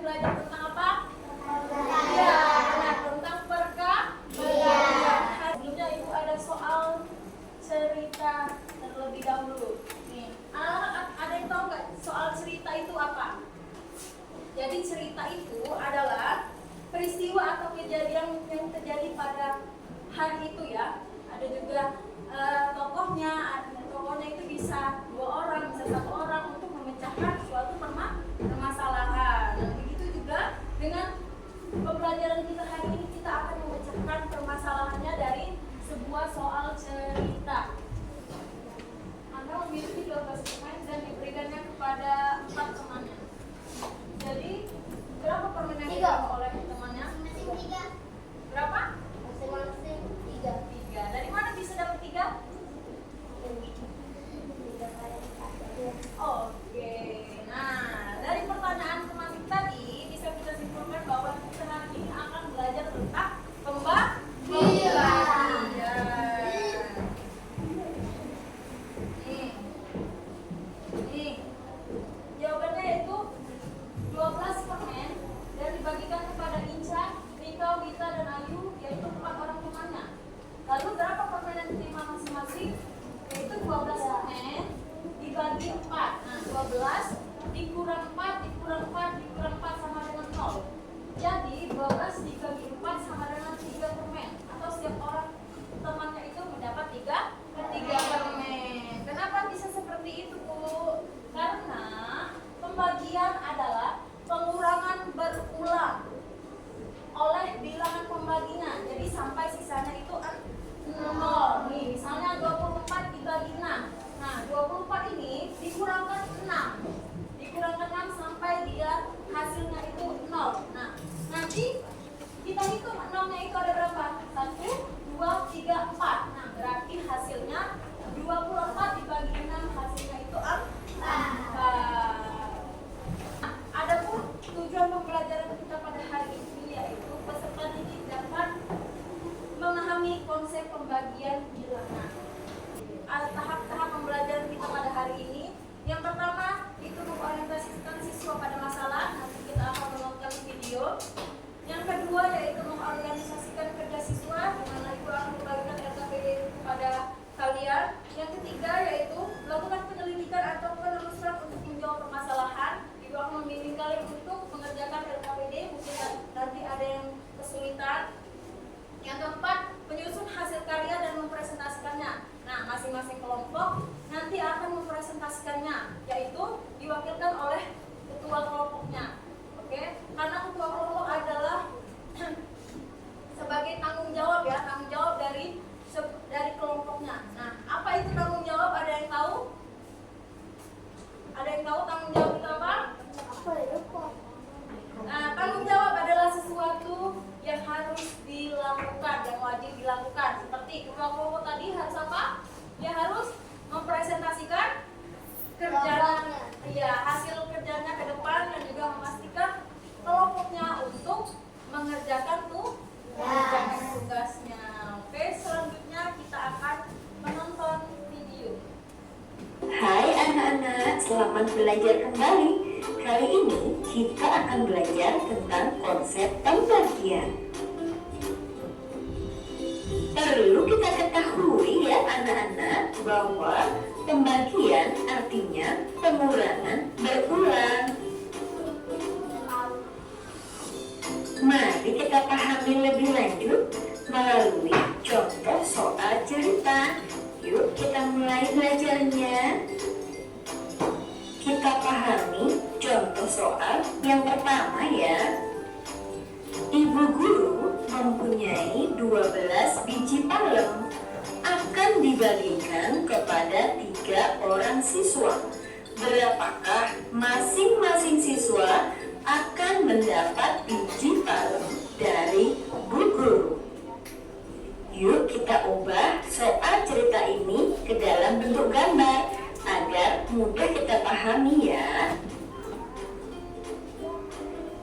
belajar tentang apa? Ya, tentang perkalian. Sebelumnya ibu ada soal cerita terlebih dahulu. Nih, ada yang tahu nggak soal cerita itu apa? Jadi cerita itu adalah peristiwa atau kejadian yang terjadi pada hari itu ya. Ada juga tokohnya itu bisa 2 orang, bisa 1 orang untuk memecahkan suatu permasalahan. Dan begitu juga dengan pembelajaran kita hari ini, kita akan memecahkan permasalahannya dari sebuah soal cerita. Anda memiliki 12 permen dan diberikannya kepada 4 temannya. Jadi berapa permen yang diberikan oleh temannya? Masing-masing 3. Berapa? Masing-masing 3. 3. Dari mana bisa dapat 3? Oke. Nah, dari pertanyaan teman tadi bisa kita simpulkan bahwa kita hari ini akan belajar tentang pembagian. Nih. Jawabannya yaitu 12 permen dan dibagikan kepada Inca, Rika, Wita, dan Ayu, yaitu 4 orang temannya. Lalu berapa permen yang diterima masing-masing? Yaitu 12 permen dibagi 4. Nah, 12 dikurang 4 dikurang 4 dikurang 4 sama dengan 0. Jadi 12 dibagi 4 sama dengan 3 permen. Atau setiap orang temannya itu mendapat 3 permen. Kenapa bisa seperti itu, Bu? Karena pembagian adalah pengurangan berulang oleh bilangan pembaginya. Jadi sampai sisanya itu 0. Nih, misalnya 24 dibagi 6. Nah, 24 ini dikurangkan 6. Dikurangkan 6 sampai dia hasilnya itu 0. Nah, nanti kita hitung 0-nya itu ada berapa? 1, 2, 3, 4. Nah, berarti hasilnya 24 dibagi 6, hasilnya itu 4. Nah, adapun tujuan pembelajaran kita pada hari ini yaitu peserta didik dapat memahami konsep pembagian bilangan. Tahap-tahap pembelajaran kita pada hari ini, yang pertama itu mengorientasikan siswa pada masalah. Nanti kita akan menonton video. Yang kedua yaitu mengorganisasikan kerja siswa, di mana ibu akan membagikan LKPD kepada kalian. Yang ketiga yaitu melakukan penyelidikan atau penelusuran untuk menjawab permasalahan. Ibu akan membimbing kalian untuk mengerjakan LKPD, mungkin nanti ada yang kesulitan. Yang keempat, menyusun hasil karya dan mempresentasikannya. Nah, masing-masing kelompok nanti akan mempresentasikannya, yaitu diwakilkan oleh ketua kelompoknya. Oke? Karena ketua kelompok adalah sebagai tanggung jawab ya, tanggung jawab dari kelompoknya. Nah, apa itu tanggung jawab? Ada yang tahu? Ada yang tahu tanggung jawab itu apa? Nah, tanggung jawab adalah sesuatu yang harus dilakukan, yang wajib dilakukan. Seperti ketua kelompok tadi harus apa? Dia harus mempresentasikan kerjanya, ya, hasil kerjanya ke depan dan juga memastikan kelompoknya untuk mengerjakan tugasnya. Oke, selanjutnya kita akan menonton video. Hai anak-anak, selamat belajar kembali. Kali ini kita akan belajar tentang konsep pembagian. Perlu kita ketahui ya anak-anak bahwa pembagian artinya pengurangan berulang. Mari kita pahami lebih lanjut melalui contoh soal cerita. Yuk kita mulai belajarnya. Kita pahami contoh soal yang pertama ya. Ibu guru mempunyai 12 biji palem, akan dibagikan kepada 3 orang siswa. Berapakah masing-masing siswa akan mendapat biji palem dari Bu Guru? Yuk kita ubah soal cerita ini ke dalam bentuk gambar agar mudah kita pahami ya.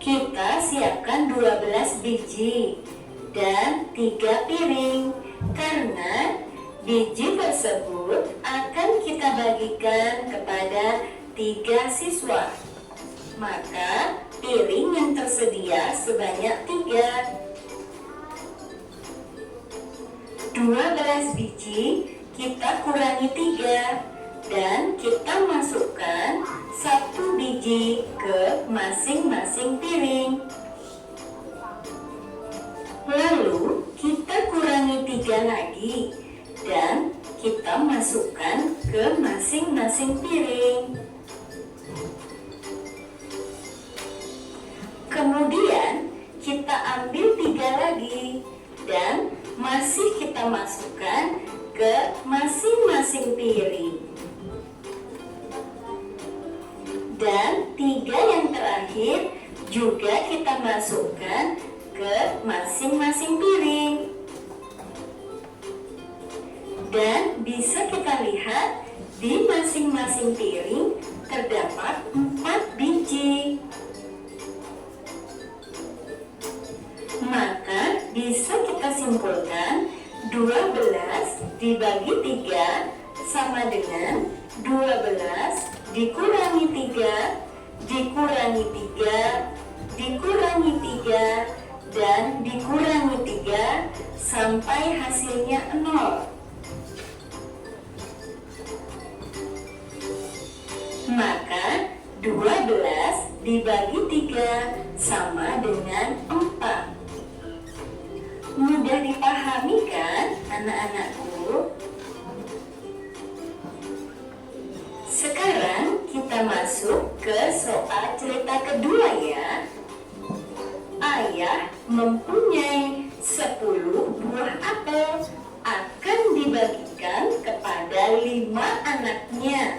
Kita siapkan 12 biji dan 3 piring karena biji tersebut akan kita bagikan kepada 3 siswa. Maka piring yang ya sebanyak 3. 12 biji kita kurangi 3 dan kita masukkan 1 biji ke masing-masing piring. Lalu kita kurangi 3 lagi dan kita masukkan ke masing-masing piring. Kemudian kita ambil 3 lagi dan masih kita masukkan ke masing-masing piring. Dan 3 yang terakhir juga kita masukkan ke masing-masing piring. Dan bisa kita lihat di masing-masing piring terdapat 4 biji. Maka bisa kita simpulkan 12 dibagi 3 sama dengan 12 dikurangi 3, dikurangi 3, dikurangi 3, dan dikurangi 3 sampai hasilnya 0. Maka 12 dibagi 3 sama dengan 4. Mudah dipahami kan anak-anakku? Sekarang kita masuk ke soal cerita kedua ya. Ayah mempunyai 10 buah apel, akan dibagikan kepada 5 anaknya.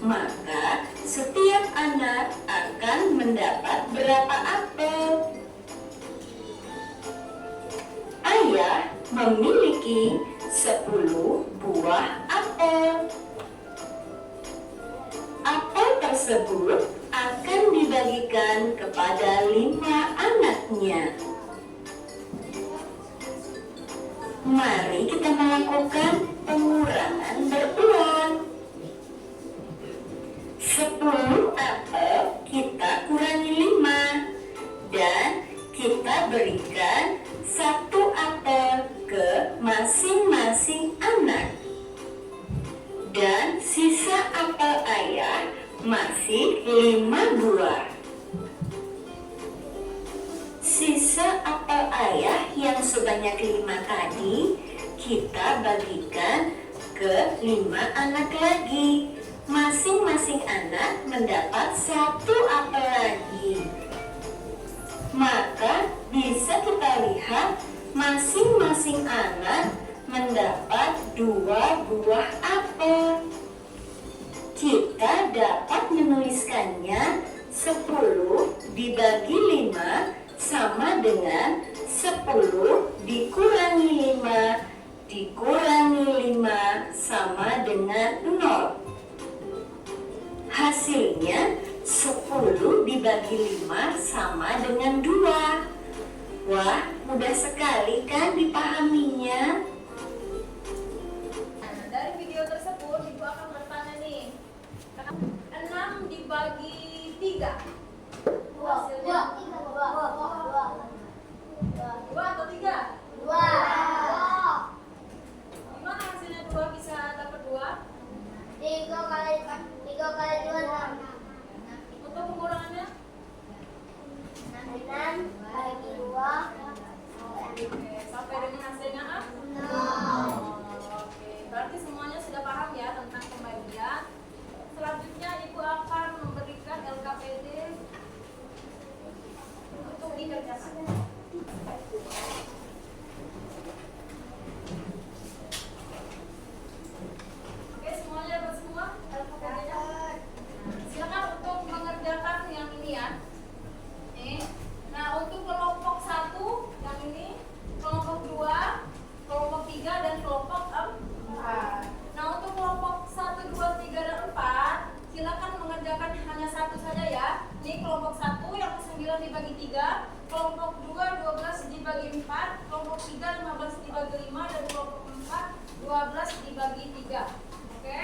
Maka setiap anak akan mendapat berapa apel? Ayah memiliki 10 buah apel. Apel tersebut akan dibagikan kepada 5 anaknya. Mari kita melakukan pengurangan berulang. 10 apel kita kurangi 5 dan kita berikan 1 apel ke masing-masing anak. Dan sisa apel ayah masih 5 buah. Sisa apel ayah yang sebanyak 5 tadi kita bagikan ke 5 anak lagi. Masing-masing anak mendapat 1 apel lagi. Maka bisa kita lihat masing-masing anak mendapat 2 buah apel. Kita dapat menuliskannya 10 dibagi 5 sama dengan 10 dikurangi 5 dikurangi 5 sama dengan 0. Hasilnya 10 dibagi 5 sama dengan 2. Wah, mudah sekali kan dipahaminya? Dari video tersebut ibu akan bertanya nih, 6 dibagi 3 hasilnya 2 atau 3? 2. Gimana hasilnya 2 bisa dapat 2? 3 kali 2 6. Untuk pengurangannya 6 bagi 2 sampai dengan hasilnya A? 0. Oke, berarti semuanya sudah paham ya tentang pembagian. Selanjutnya ibu akan memberikan LKPD untuk dikerjakan. Oke, semuanya dapat semua LKPD-nya? Silakan untuk mengerjakan yang ini ya. Nah, untuk kelompok 1 yang ini, kelompok 2, kelompok 3 dan kelompok 4. Nah, untuk kelompok 1, 2, 3 dan 4, silakan mengerjakan hanya satu saja ya. Ini kelompok 1 yang 9 dibagi 3, kelompok 2 12 dibagi 4, kelompok 3 15 dibagi 5 dan kelompok 4 12 dibagi 3. Oke?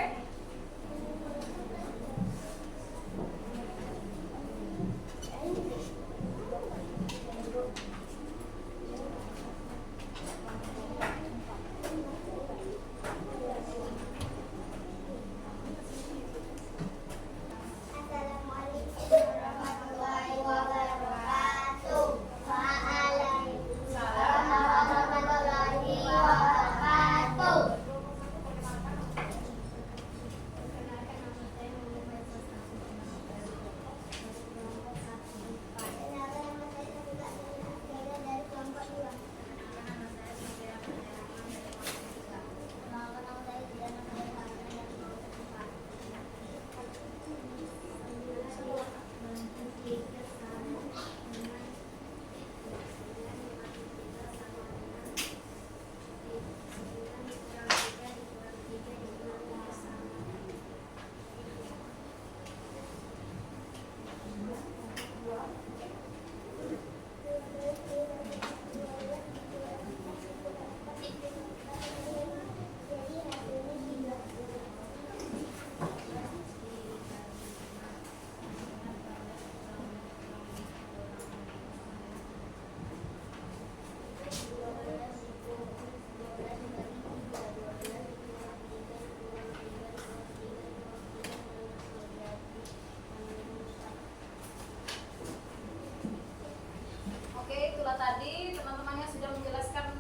itulah tadi teman-temannya sudah menjelaskan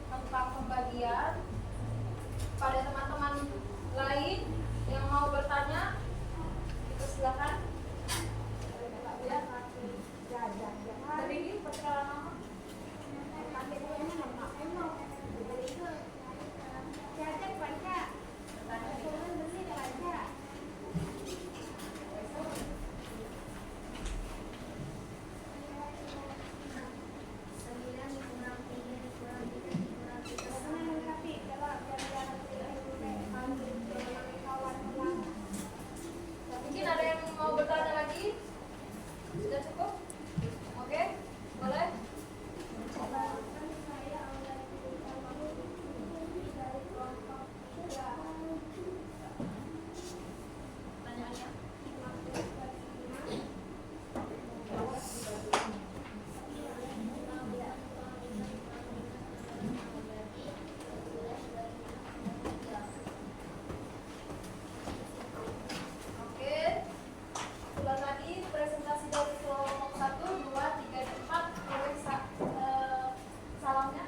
tentang pembagian. Pada teman-teman lain yang mau bertanya, itu silakan. Berdiri, perkenalan nama. Mungkin ada yang mau bertanya lagi? Sudah cukup? Oke, boleh? Pertanyaannya? Oke, itulah tadi presentasi dari kelompok 1, 2, 3, dan 4. Boleh salamnya?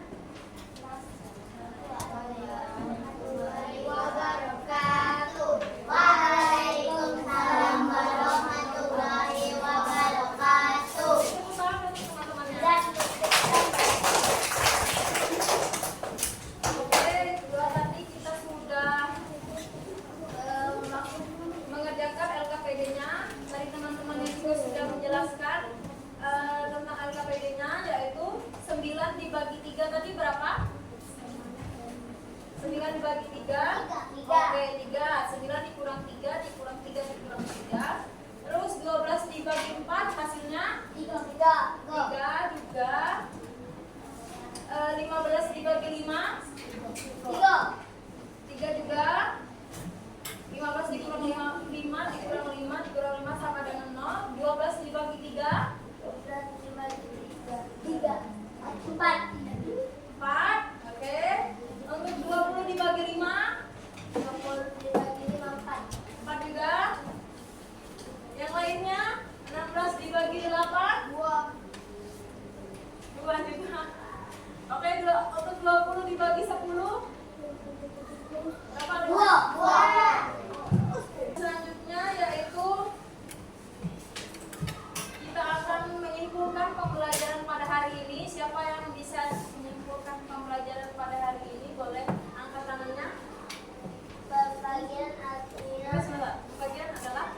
Waalaikumsalam warahmatullahi wabarakatuh. Tepuk tangan untuk teman-temannya. Oke, itulah tadi kita sudah mengerjakan LKPD-nya. Dari teman-temannya juga sudah menjelaskan tentang LKPD-nya, yaitu 9 dibagi 3 tadi berapa? 9 dibagi 3. Oke, 3. 9 dikurang 3, dikurang 3, dikurang 3. Terus 12 dibagi 4 hasilnya 3 juga. 15 dibagi 5 3 juga. 15 dikurang 5 dikurang 5 sama dengan 0. 12 dibagi 3 4. Oke. Untuk 20 dibagi 5 4 juga. Yang lainnya 16 dibagi 8 2 juga. Oke, untuk 20 dibagi 10 berapa? 2. Selanjutnya yaitu kita akan menyimpulkan pembelajaran pada hari ini. Siapa yang bisa menyimpulkan pembelajaran pada hari ini? Boleh angkat tangannya. Pembagian artinya Bagian adalah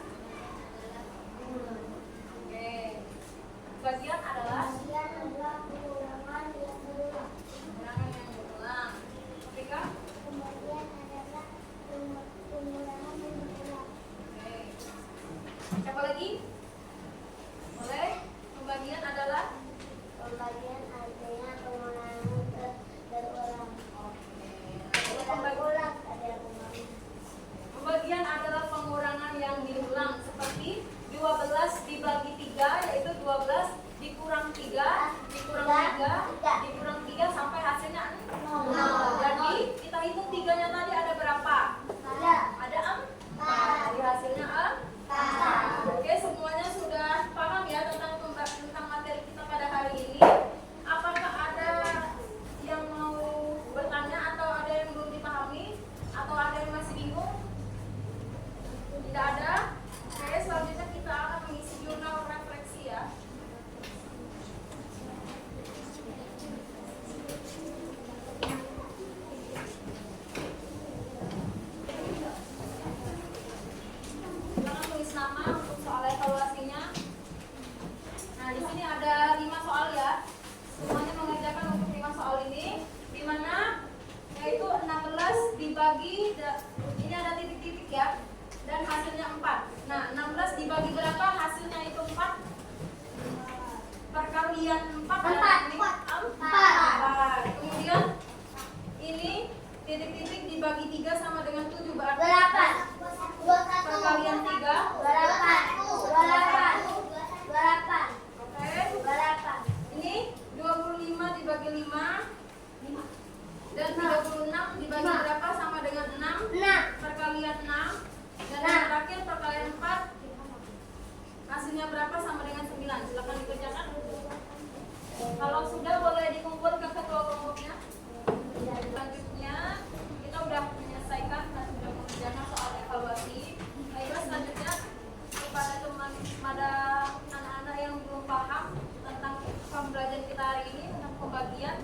oke. Bagian adalah pengurangan yang berulang. pengurangan yang berulang. Oke kak? Pembagian adalah pengurangan yang berulang. Oke. Siapa lagi? Boleh? Pembagian adalah Pembagian artinya pengurangan berulang. Pembagian. Ada yang ulang. Pembagian adalah pengurangan yang diulang, seperti 12 dibagi 3 yaitu 12 dikurang 3 dikurang 3 dikurang 3 sampai hasilnya 0. Jadi kita hitung 3-nya tadi ada berapa? Ada 4. Jadi hasilnya 4. Oke, semuanya sudah paham ya tentang materi kita pada hari ini. Apakah ada yang mau bertanya atau ada yang belum dipahami atau ada yang masih bingung? Tidak ada? Oke, selanjutnya kita akan mengisi jurnal refleksi ya. Kita akan tulis nama untuk soal evaluasinya. Nah, di sini ada 5 soal ya. Semuanya mengerjakan untuk 5 soal ini, di mana yaitu 16 dibagi ini ada titik-titik ya. Dan hasilnya 4. Nah, 16 dibagi berapa? Hasilnya itu 4. Perkalian 4 dan ini 4. Kemudian ini titik-titik dibagi 3 sama dengan 7 berarti perkalian 3 Oke. Ini 25 dibagi 5 dan 36 dibagi berapa sama dengan 6 perkalian 6. Dan yang terakhir perkalian 4 hasilnya berapa sama dengan 9. 9. Silakan dikerjakan. Kalau sudah boleh dikumpul ke ketua kelompoknya. Selanjutnya kita sudah menyelesaikan dan sudah mengerjakan soal evaluasi. Baiklah, selanjutnya kepada anak-anak yang belum paham tentang pembelajaran kita hari ini tentang pembagian.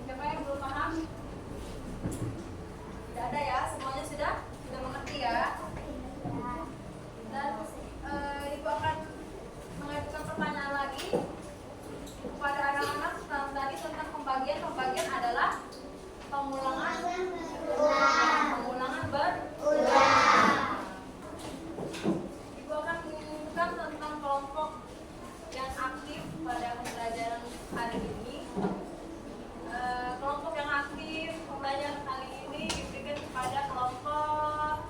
Siapa yang belum paham? Tidak ada ya, semuanya sudah mengerti ya. Dan Ibu akan mengajukan pertanyaan lagi kepada anak-anak tentang pembagian. Pembagian adalah pengulangan berulang. Ibu akan menunjukkan tentang kelompok yang aktif pada pembelajaran hari ini. Kelompok yang aktif pembelajaran kali ini diberikan kepada kelompok